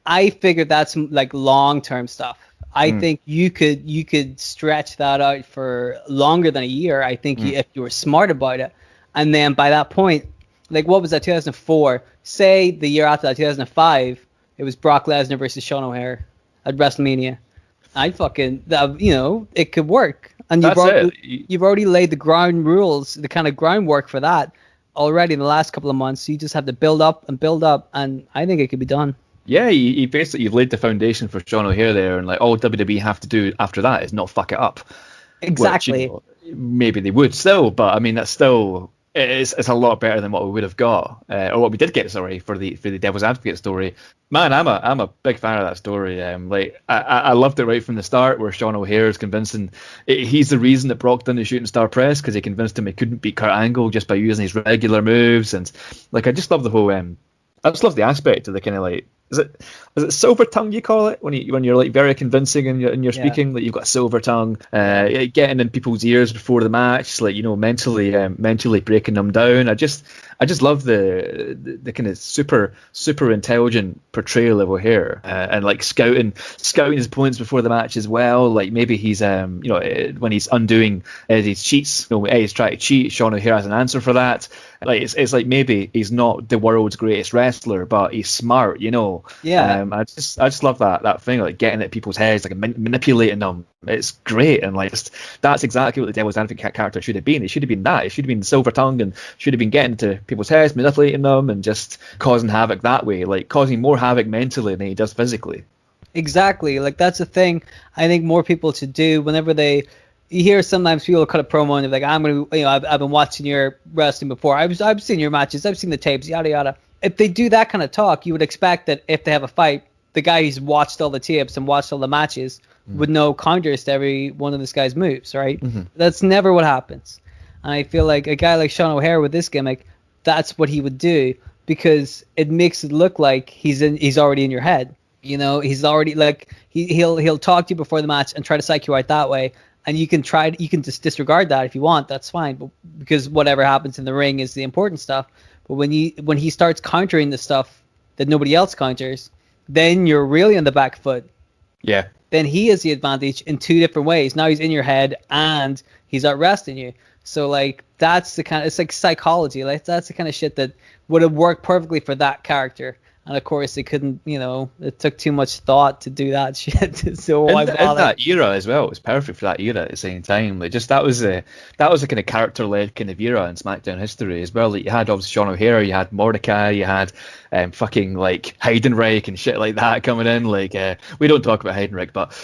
I figured that's long-term stuff. I think you could stretch that out for longer than a year. I think if you were smart about it, and then by that point, what was that, 2004? Say the year after that, 2005, it was Brock Lesnar versus Sean O'Haire at WrestleMania. It could work. And you've already laid the ground rules, the kind of groundwork for that already in the last couple of months. So you just have to build up, and I think it could be done. Yeah, you've laid the foundation for Sean O'Haire there, and all WWE have to do after that is not fuck it up. Exactly. Which, maybe they would still, but I mean that's still it's a lot better than what we would have got, or what we did get. Sorry for the Devil's Advocate story. Man, I'm a big fan of that story. I loved it right from the start, where Sean O'Haire is convincing he's the reason that Brock done the shooting star press, because he convinced him he couldn't beat Kurt Angle just by using his regular moves, and I just love the whole. I just love the aspect of the kind of is it silver tongue you call it when you're very convincing and you're speaking, you've got silver tongue, getting in people's ears before the match, mentally breaking them down. I just love the kind of super intelligent portrayal of O'Haire, and scouting his opponents before the match as well. Maybe he's when he's undoing Eddie's cheats, Eddie's trying to cheat, Sean O'Haire has an answer for that. It's maybe he's not the world's greatest wrestler, but he's smart, Yeah. I just love that thing, getting at people's heads, manipulating them. It's great, and that's exactly what the Devil's Advocate character should have been. It should have been that. It should have been silver tongue, and should have been getting into people's heads, manipulating them, and just causing havoc that way, causing more havoc mentally than he does physically. Exactly. That's the thing I think more people should do whenever you hear sometimes people cut a promo and they're like, I'm going to, I've been watching your wrestling before. I've seen your matches. I've seen the tapes, yada, yada. If they do that kind of talk, you would expect that if they have a fight, the guy who's watched all the tapes and watched all the matches would know counters to every one of this guy's moves, right? Mm-hmm. That's never what happens. And I feel like a guy like Sean O'Haire with this gimmick, that's what he would do, because it makes it look like he's already in your head. He's already he'll talk to you before the match and try to psych you out that way. And you can just disregard that if you want. That's fine, but because whatever happens in the ring is the important stuff. But when he starts countering the stuff that nobody else counters, then you're really on the back foot. Yeah. Then he has the advantage in two different ways. Now he's in your head and he's out resting you. So that's the kind of, it's like psychology. That's the kind of shit that would have worked perfectly for that character. And of course, they couldn't, it took too much thought to do that shit. So why bother? In that era as well, it was perfect for that era at the same time. That was a kind of character-led kind of era in SmackDown history as well. You had obviously Sean O'Haire, you had Mordecai, you had fucking Heidenreich and shit like that coming in. We don't talk about Heidenreich, but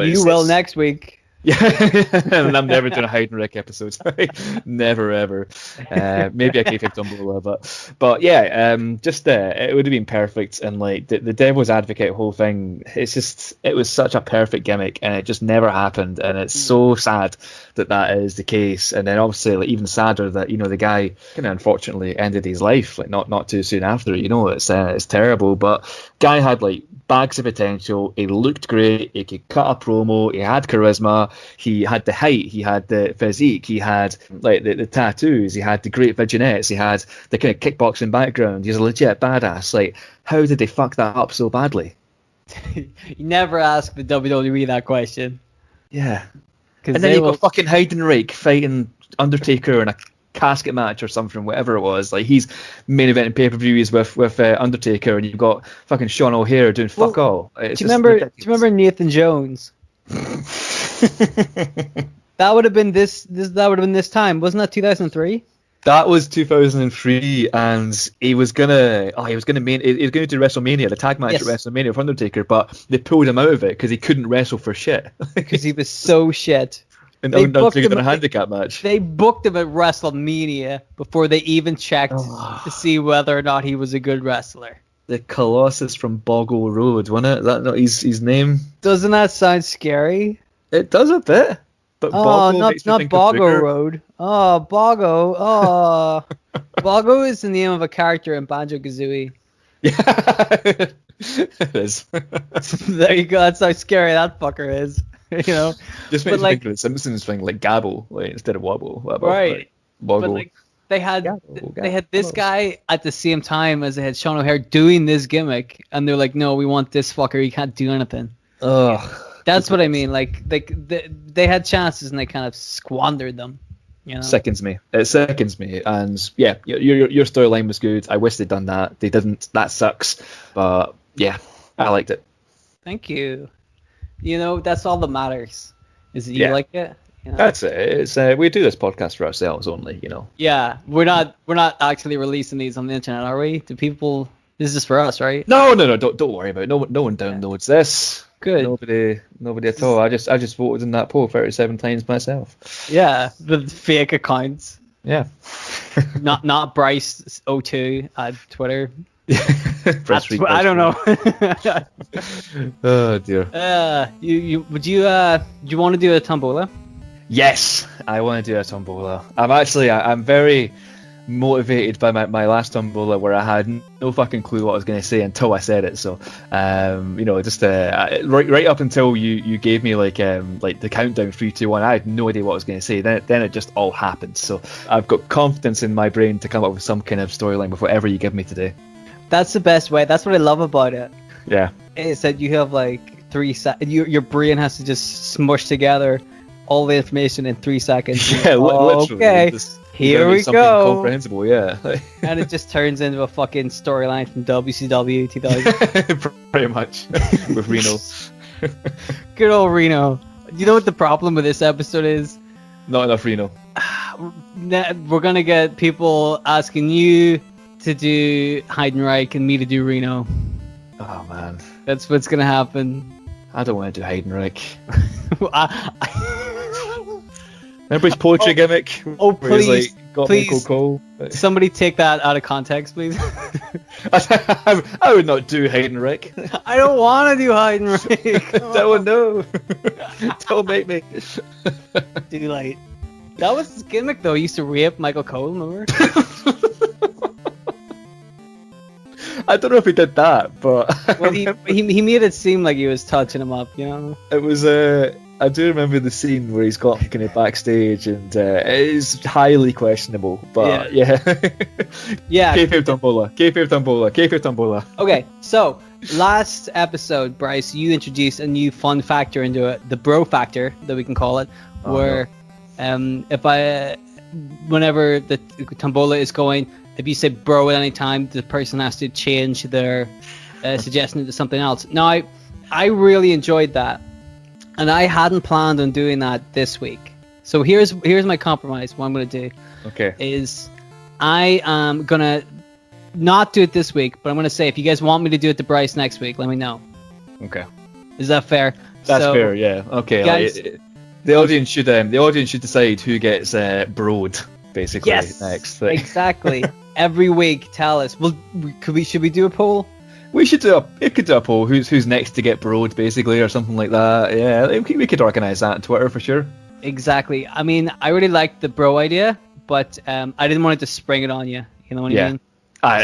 you will next week. Yeah, and I'm never doing a Heidenreich episode. Sorry, never ever. Maybe a kayfabe Tumblr, but yeah, it would have been perfect. And the Devil's Advocate whole thing, it was such a perfect gimmick, and it just never happened. And it's so sad that is the case. And then obviously, even sadder that the guy kind of unfortunately ended his life not too soon after. It's terrible. But guy had bags of potential. He looked great. He could cut a promo. He had charisma. he had the height, he had the physique, he had like the tattoos, he had the great vignettes, he had the kind of kickboxing background. He's a legit badass. Like, how did they fuck that up so badly? You never ask the WWE that question. Yeah. And then you got fucking Heidenreich fighting Undertaker in a casket match or something, whatever it was. Like, he's main eventing pay-per-views with Undertaker, and you've got fucking Sean O'Hare doing fuck all. Do you remember Nathan Jones? That would have been this time, wasn't that 2003? That was 2003, and he was gonna do WrestleMania, the tag match at WrestleMania with Undertaker, but they pulled him out of it because he couldn't wrestle for shit. Because he was so shit. And Undertaker in a handicap match. They booked him at WrestleMania before they even checked to see whether or not he was a good wrestler. The Colossus from Boggle Road, wasn't it? Is that not his name? Doesn't that sound scary? It does a bit. But not Boggle Road. Oh, Boggo. Oh. Boggo is the name of a character in Banjo-Kazooie. Yeah, it is. There you go. That's how scary that fucker is. You know, just makes me think of the Simpsons thing, like Gabble, like instead of Wobble. Right. Like, Boggle. But like they had this guy at the same time as they had Sean O'Hare doing this gimmick, and they're like, no, we want this fucker. He can't do anything. Ugh. That's what I mean. Like they had chances and they kind of squandered them. You know? Sickens me. It sickens me. And yeah, your storyline was good. I wish they'd done that. They didn't. That sucks. But yeah, I liked it. Thank you. You know, that's all that matters. Is that you like it? You know? That's it. It's we do this podcast for ourselves only. You know. Yeah, we're not actually releasing these on the internet, are we? Do people? This is for us, right? No. Don't worry about it. No one downloads this. Good. Nobody at all. I just voted in that poll 37 times myself. Yeah, the fake accounts. Yeah. not Bryce02 at Twitter. I don't know. Oh dear. Do you want to do a tombola? Yes, I want to do a tombola. I'm very motivated by my last tombola where I had no fucking clue what I was going to say until I said it. So, just right up until you gave me like the countdown 3, 2, 1, I had no idea what I was going to say. Then it just all happened. So I've got confidence in my brain to come up with some kind of storyline with whatever you give me today. That's the best way. That's what I love about it. Yeah. Is that you have like 3 seconds. Your brain has to just smush together all the information in 3 seconds. Yeah, literally. Okay. Here we go. Comprehensible, yeah. And it just turns into a fucking storyline from WCW 2000. Pretty much. With Reno. Good old Reno. You know what the problem with this episode is? Not enough Reno. We're going to get people asking you to do Heidenreich and me to do Reno. Oh, man. That's what's going to happen. I don't want to do Heidenreich. Remember his poetry gimmick? Oh, please, please. Somebody take that out of context, please. I would not do Heidenreich. I don't want to do Heidenreich. No. Don't make me. Too late. That was his gimmick, though. He used to rape Michael Cole, remember? I don't know if he did that, but... Well, he made it seem like he was touching him up, you know? It was... I do remember the scene where he's got kind of backstage, and it is highly questionable. But yeah. Kayfabe Tombola. Okay, so last episode, Bryce, you introduced a new fun factor into it, the bro factor that we can call it, where whenever the tombola is going, if you say bro at any time, the person has to change their suggestion to something else. Now, I really enjoyed that. And I hadn't planned on doing that this week. So here's my compromise. What I'm going to do is I am going to not do it this week, but I'm going to say if you guys want me to do it to Bryce next week, let me know. Okay. Is that fair? That's fair, yeah. Okay. Guys, the audience should decide who gets broed, basically, next. Exactly. Every week, tell us. Well, should we do a poll? We could do a poll. Who's next to get broed, basically, or something like that. Yeah, we could organise that on Twitter for sure. Exactly. I mean, I really liked the bro idea, but I didn't want to just spring it on you. You know what I mean?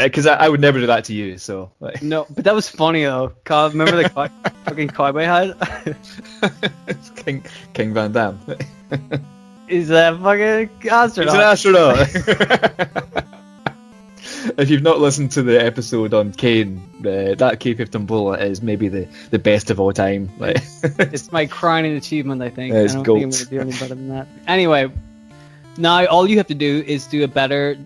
Because I would never do that to you. So. No, but that was funny though. Remember the fucking cowboy hat? King Van Damme. He's a fucking astronaut. He's an astronaut. If you've not listened to the episode on Kane, that Kayfabe Tombola is maybe the best of all time. Like, it's my crowning achievement, I think. It's I don't gold. think I'm going to do any better than that. Anyway, now all you have to do is do a better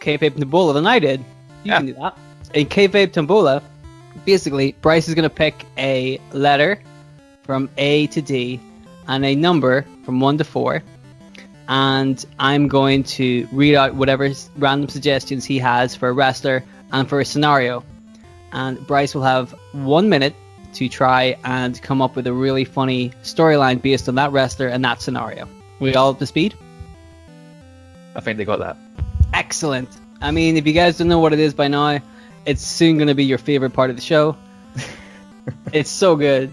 Kayfabe Tombola than I did. You can do that. In Kayfabe Tombola, basically, Bryce is going to pick a letter from A to D and a number from 1 to 4. And I'm going to read out whatever random suggestions he has for a wrestler and for a scenario. And Bryce will have 1 minute to try and come up with a really funny storyline based on that wrestler and that scenario. We all up to speed? I think they got that. Excellent. I mean, if you guys don't know what it is by now, it's soon going to be your favorite part of the show. It's so good.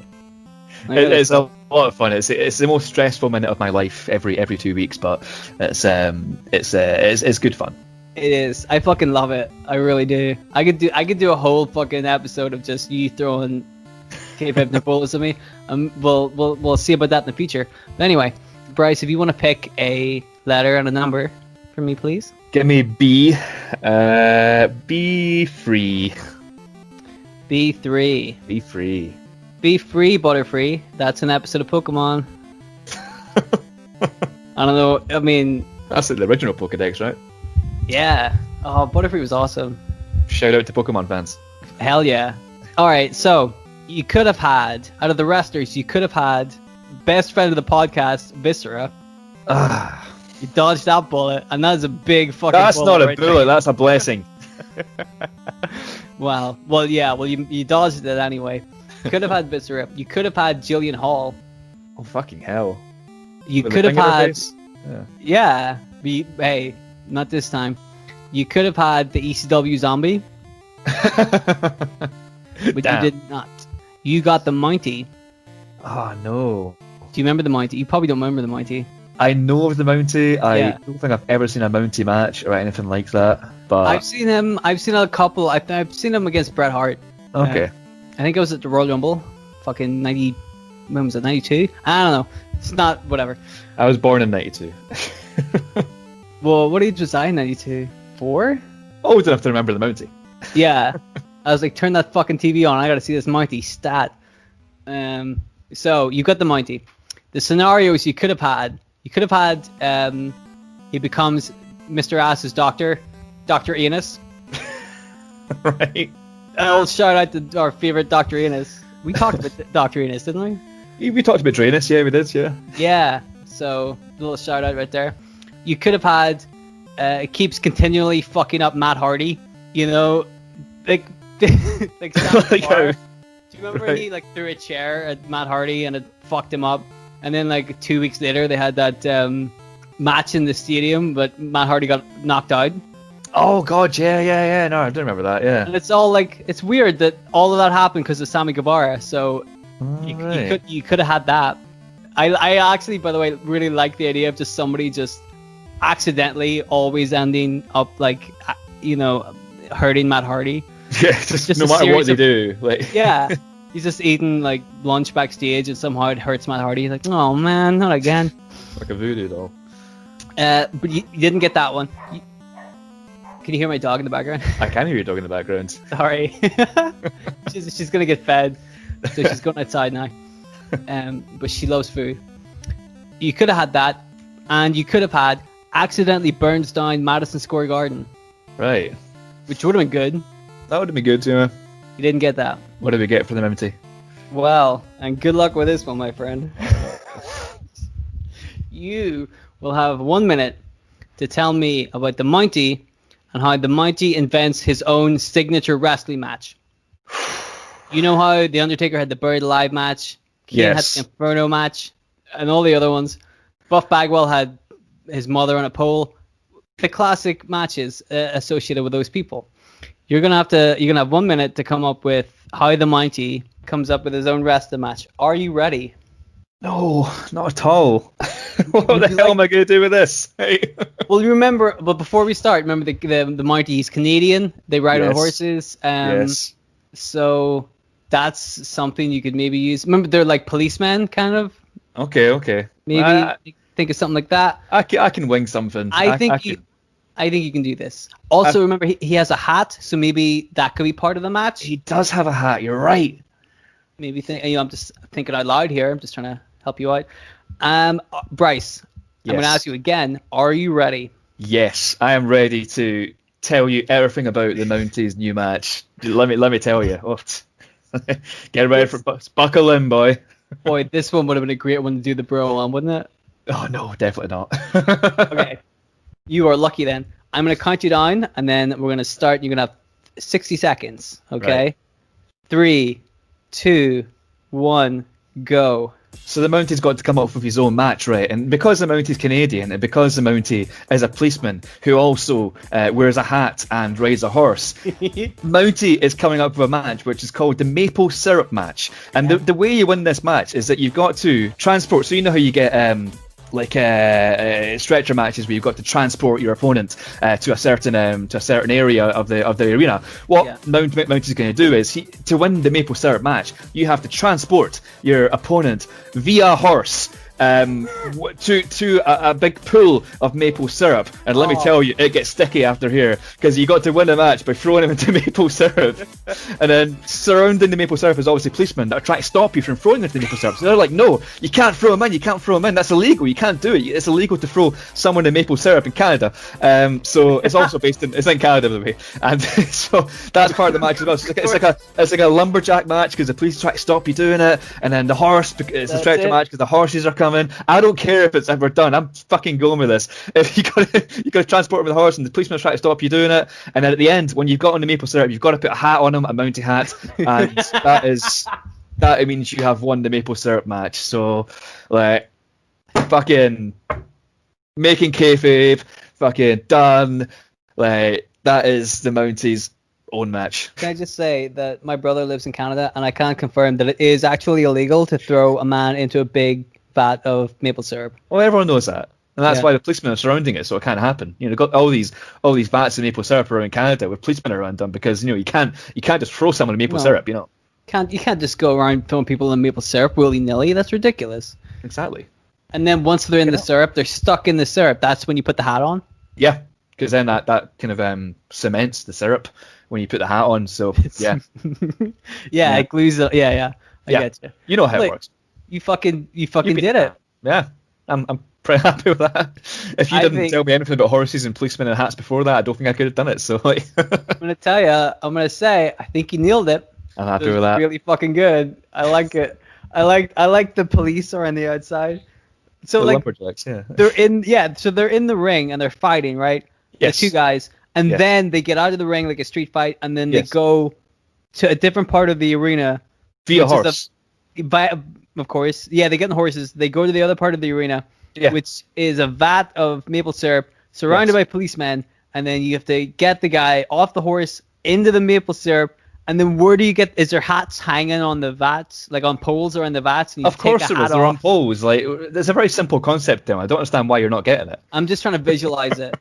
It's a lot of fun. It's the most stressful minute of my life every 2 weeks, but it's good fun. It is. I fucking love it. I really do. I could do a whole fucking episode of just you throwing Kayfabe Tombolas at me. We'll see about that in the future. But anyway, Bryce, if you want to pick a letter and a number for me, please. Give me B. Be free. B3. Be free. Be free, Butterfree. That's an episode of Pokemon. I don't know. I mean, that's the original Pokedex, right? Yeah. Oh, Butterfree was awesome. Shout out to Pokemon fans. Hell yeah. All right, so you could have had, out of the wrestlers, you could have had best friend of the podcast, Viscera. You dodged that bullet, and that is a big fucking That's bullet. not a right bullet, there. that's a blessing. Well, you dodged it anyway. You could have had Viscera. You could have had Jillian Hall. Oh, fucking hell. You With could the have finger in her had... face? Yeah. Hey, not this time. You could have had the ECW zombie. But Damn. you did not. You got the Mountie. Oh, no. Do you remember the Mountie? You probably don't remember the Mountie. I know of the Mountie. I Yeah. don't think I've ever seen a Mountie match or anything like that. But I've seen him. I've seen a couple. I've seen him against Bret Hart. okay. I think it was at the Royal Rumble. Fucking 90. When was it? 92? I don't know. It's not. Whatever. I was born in '92. Well, what age was I in 92? 4? Old enough to remember the Mountie. Yeah. I was like, turn that fucking TV on. I gotta see this Mountie stat. So you got the Mountie. The scenarios you could have had. You could have had. He becomes Mr. Ass's doctor, Dr. Enos. Right. I'll shout out to our favorite Dr. Enos. We talked about Dr. Enos, didn't we? We talked about Drainus, yeah, we did, yeah. Yeah. So a little shout out right there. You could have had. It keeps continually fucking up Matt Hardy. You know, like like Like how- do you remember he like threw a chair at Matt Hardy and it fucked him up? And then like 2 weeks later they had that match in the stadium, but Matt Hardy got knocked out. Oh god, yeah. No, I do remember that, yeah. And it's all like it's weird that all of that happened because of Sammy Guevara. So you could have had that. I actually, by the way, really like the idea of just somebody just accidentally always ending up like hurting Matt Hardy. Yeah, just Just no a matter what series they of- do, like Yeah. He's just eating like lunch backstage and somehow it hurts Matt Hardy. He's like, oh man, not again. like a voodoo doll. But you didn't get that one. Can you hear my dog in the background? I can hear your dog in the background. Sorry. she's gonna get fed, so she's going outside now. But she loves food. You could have had that, and you could have had accidentally burns down Madison Square Garden, Right. which would have been good. That would have been good, yeah. You didn't get that. What did we get for the Mountie? Well, and good luck with this one, my friend. You will have 1 minute to tell me about the Mountie and how the Mountie invents his own signature wrestling match. You know how The Undertaker had the Buried Alive match, Kane Yes. had the Inferno match, and all the other ones. Buff Bagwell had his mother on a pole. The classic matches associated with those people. You're gonna have 1 minute to come up with how the Mountie comes up with his own wrestling match. Are you ready? No, not at all. What the hell am I going to do with this? Hey. Well, you remember, but before we start, remember the Mountie, he's Canadian. They ride on Yes. horses. Yes. So that's something you could maybe use. Remember, they're like policemen, kind of. Okay. Maybe think of something like that. I can wing something. I think you can do this. Also, remember he has a hat, so maybe that could be part of the match. He does have a hat. You're right. Maybe I'm just thinking out loud here. I'm just trying to help you out. Bryce, Yes. I'm going to ask you again. Are you ready? Yes, I am ready to tell you everything about the Mounties' new match. Let me tell you. Oh, get ready for buckle in, boy. Boy, this one would have been a great one to do the bro on, wouldn't it? Oh no, definitely not. Okay, you are lucky then. I'm going to count you down, and then we're going to start. You're going to have 60 seconds. Okay, Right. 3, 2, 1, go. So the Mountie's got to come up with his own match, right? And because the Mountie's Canadian, and because the Mountie is a policeman who also wears a hat and rides a horse, Mountie is coming up with a match which is called the Maple Syrup match. And the way you win this match is that you've got to transport. So you know how you get stretcher matches where you've got to transport your opponent to a certain area of the arena. What Mountie's going to do is to win the Maple Syrup match, you have to transport your opponent via horse to a big pool of maple syrup, and let me tell you, it gets sticky after here, because you got to win a match by throwing him into maple syrup, and then surrounding the maple syrup is obviously policemen that are trying to stop you from throwing into the maple syrup. So they're like, no, you can't throw him in, that's illegal, you can't do it, it's illegal to throw someone in maple syrup in Canada. So it's also it's in Canada, by the way, and so that's part of the match as well. So it's like a lumberjack match because the police try to stop you doing it, and then the horse, it's a stretcher match because the horses are coming. I don't care if it's ever done. I'm fucking going with this. If you got to transport him with a horse, and the policeman try to stop you doing it, and then at the end, when you've got on the maple syrup, you've got to put a hat on him, a Mountie hat, and that means you have won the maple syrup match. So, like, fucking making kayfabe, fucking done. Like, that is the Mountie's own match. Can I just say that my brother lives in Canada, and I can confirm that it is actually illegal to throw a man into a big vat of maple syrup. Well, everyone knows that, and that's why the policemen are surrounding it, so it can't happen. You know, they've got all these vats of maple syrup around Canada with policemen around them, because you can't just throw someone in maple syrup. You can't just go around throwing people in maple syrup willy nilly. That's ridiculous. Exactly. And then once they're in the syrup, they're stuck in the syrup. That's when you put the hat on. Yeah, because then that kind of cements the syrup when you put the hat on. So it glues it. I get you. You know how it works. You fucking did it. Yeah, I'm pretty happy with that. If you didn't tell me anything about horses and policemen and hats before that, I don't think I could have done it. So like, I'm gonna say, I think you nailed it. I'm happy with that. Really fucking good. I like it. I like the police are on the outside. So the like lumberjacks, they're in the ring and they're fighting, right? Yes. The two guys, and then they get out of the ring like a street fight, and then they go to a different part of the arena via horse. Of course, they get in horses. They go to the other part of the arena, which is a vat of maple syrup surrounded by policemen, and then you have to get the guy off the horse into the maple syrup. And then where do you get? Is there hats hanging on the vats, like on poles or in the vats? And of course there is. They're on poles. Like, there's a very simple concept there. I don't understand why you're not getting it. I'm just trying to visualize it.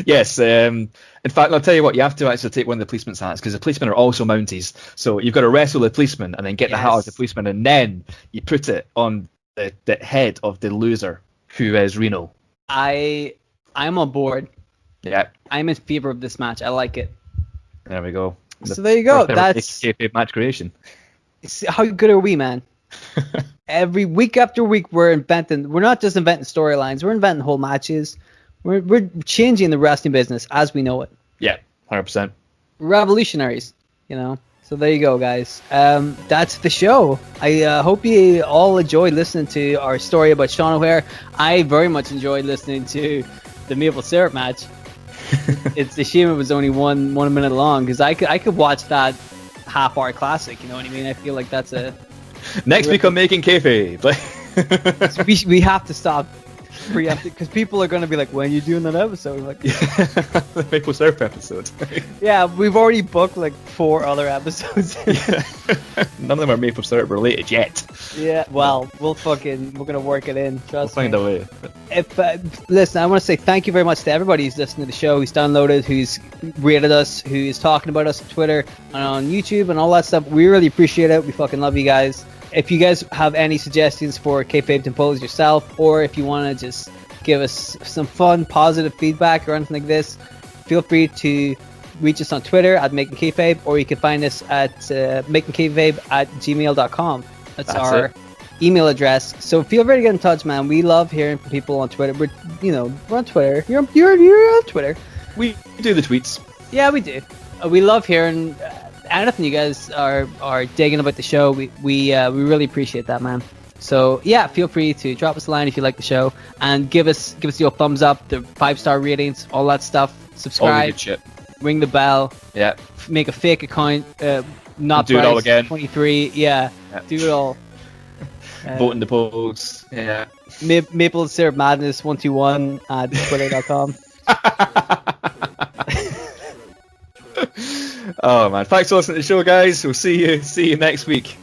Yes. In fact, I'll tell you what. You have to actually take one of the policeman's hats, because the policemen are also Mounties. So you've got to wrestle the policeman and then get the hat off the policeman, and then you put it on the head of the loser, who is Reno. I'm on board. Yeah. I'm in favor of this match. I like it. There we go. So there you go. That's match creation. How good are we, man? Every week after week, we're not just inventing storylines. We're inventing whole matches. We're changing the wrestling business as we know it. Yeah, 100%. Revolutionaries, So there you go, guys. That's the show. I hope you all enjoyed listening to our story about Sean O'Hare. I very much enjoyed listening to the maple syrup match. It's a shame it was only one minute long, because I could watch that half-hour classic. You know what I mean? I feel like that's a next week on Making Kayfabe. we have to stop because people are going to be like, when are you doing that episode? I'm like, the maple syrup episode. Yeah, we've already booked like 4 other episodes. None of them are maple syrup related yet. Yeah, well, we're gonna work it in. Trust me. We'll find a way. Listen, I want to say thank you very much to everybody who's listening to the show, who's downloaded, who's rated us, who's talking about us on Twitter and on YouTube and all that stuff. We really appreciate it. We fucking love you guys. if you guys have any suggestions for kayfabe to impose yourself, or if you want to just give us some fun, positive feedback or anything like this, feel free to reach us on Twitter at Making Kayfabe, or you can find us at makingkayfabe@gmail.com. That's our email address. So feel free to get in touch, man. We love hearing from people on Twitter. We're on Twitter. You're on Twitter. We do the tweets. Yeah, we do. We love hearing anything you guys are digging about the show. We really appreciate that, man. So yeah, feel free to drop us a line if you like the show, and give us your thumbs up, the 5-star ratings, all that stuff. Subscribe. All the good shit. Ring the bell. Yeah. Make a fake account. Not do it all again. 23. Yeah. Do it all. Vote in the polls. Yeah. Maple syrup madness 121 at twitter.com. Oh man, thanks for listening to the show, guys. We'll see you next week.